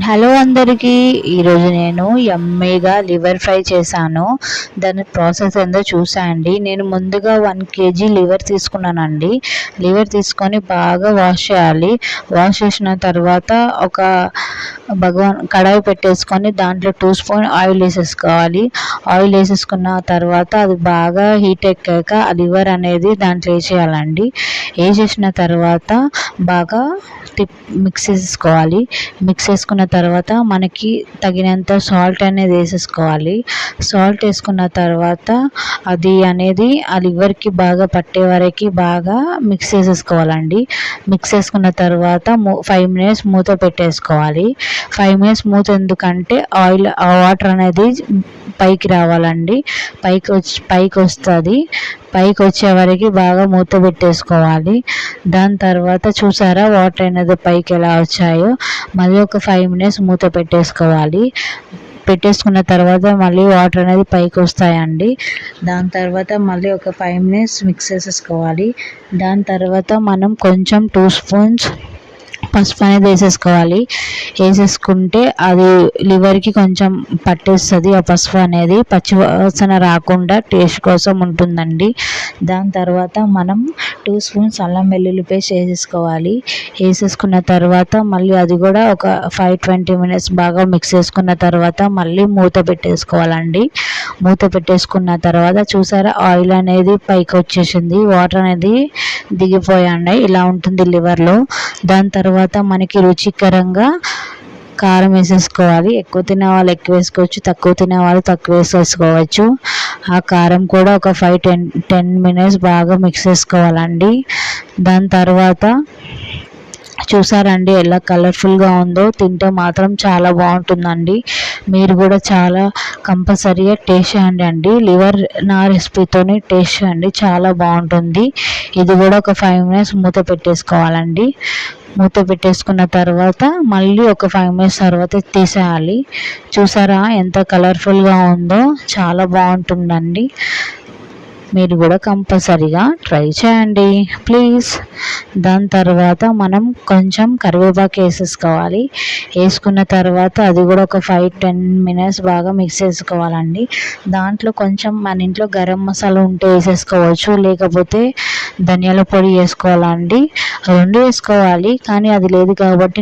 Hello అందరికీ. ఈరోజు నేను యమ్మీగా లివర్ ఫ్రై చేశాను. దాని ప్రాసెస్ ఏందో చూసేయండి. నేను ముందుగా 1 kg లివర్ తీసుకున్నానండి. లివర్ తీసుకొని బాగా వాష్ చేయాలి. వాష్ చేసిన తర్వాత ఒక కడాయి పెట్టేసుకొని దాంట్లో 2 స్పూన్ ఆయిల్ వేసేసుకోవాలి. ఆయిల్ వేసేసుకున్న తర్వాత అది బాగా హీట్ ఎక్కాక ఆ లివర్ అనేది దాంట్లో వేసేయాలండి. వేసేసిన తర్వాత బాగా మిక్స్ చేసుకోవాలి. మిక్స్ చేసుకున్న తర్వాత మనకి తగినంత సాల్ట్ అనేది వేసేసుకోవాలి. సాల్ట్ వేసుకున్న తర్వాత అది అనేది ఆ లివర్కి బాగా పట్టే వరకు బాగా మిక్స్ చేసేసుకోవాలండి. మిక్స్ చేసుకున్న తర్వాత 5 minutes మూత పెట్టేసుకోవాలి. 5 minutes మూత ఎందుకంటే ఆ వాటర్ అనేది పైకి రావాలండి. పైకి వస్తుంది. పైకి వచ్చే వరకు బాగా మూత పెట్టేసుకోవాలి. దాని తర్వాత చూసారా వాటర్ అనేది పైకి ఎలా వచ్చాయో. మళ్ళీ ఒక 5 minutes మూత పెట్టేసుకోవాలి. పెట్టేసుకున్న తర్వాత మళ్ళీ వాటర్ అనేది పైకి వస్తాయండి. దాని తర్వాత మళ్ళీ ఒక 5 minutes మిక్స్ చేసేసుకోవాలి. దాని తర్వాత మనం కొంచెం 2 స్పూన్స్ పసుపు అనేది వేసేసుకోవాలి. వేసేసుకుంటే అది లివర్కి కొంచెం పట్టేస్తుంది. ఆ పసుపు అనేది పచ్చి వాసన రాకుండా టేస్ట్ కోసం ఉంటుందండి. దాని తర్వాత మనం 2 స్పూన్స్ అల్లం వెల్లుల్లి పేస్ట్ వేసేసుకోవాలి. వేసేసుకున్న తర్వాత మళ్ళీ అది కూడా ఒక 5-20 minutes బాగా మిక్స్ చేసుకున్న తర్వాత మళ్ళీ మూత పెట్టేసుకోవాలండి. మూత పెట్టేసుకున్న తర్వాత చూసారా ఆయిల్ అనేది పైకి వచ్చేసింది. వాటర్ అనేది దిగిపోయాయి. ఇలా ఉంటుంది లివర్లో. దాని తర్వాత మనకి రుచికరంగా కారం వేసేసుకోవాలి. ఎక్కువ తినే వాళ్ళు ఎక్కువ వేసుకోవచ్చు, తక్కువ తినే వాళ్ళు తక్కువ వేసేసుకోవచ్చు. ఆ కారం కూడా ఒక 5-10 minutes బాగా మిక్స్ చేసుకోవాలండి. దాని తర్వాత చూసారండి ఎలా కలర్ఫుల్గా ఉందో. తింటే మాత్రం చాలా బాగుంటుందండి. మీరు కూడా చాలా కంపల్సరీగా టేస్ట్ చేయండి. లివర్ నా రెసిపీతోనే టేస్ట్ చేయండి, చాలా బాగుంటుంది. ఇది కూడా ఒక 5 minutes మూత పెట్టేసుకోవాలండి. మూత పెట్టేసుకున్న తర్వాత మళ్ళీ ఒక 5 minutes తర్వాత తీసేయాలి. చూసారా ఎంత కలర్ఫుల్గా ఉందో, చాలా బాగుంటుందండి. మీరు కూడా కంపల్సరీగా ట్రై చేయండి ప్లీజ్. దాని తర్వాత మనం కొంచెం కరివేపాకు వేసేసుకోవాలి. వేసుకున్న తర్వాత అది కూడా ఒక 5-10 minutes బాగా మిక్స్ చేసుకోవాలండి. దాంట్లో కొంచెం మన ఇంట్లో గరం మసాలా ఉంటే వేసేసుకోవచ్చు, లేకపోతే ధనియాల పొడి వేసుకోవాలండి. 2 వేసుకోవాలి, కానీ అది లేదు కాబట్టి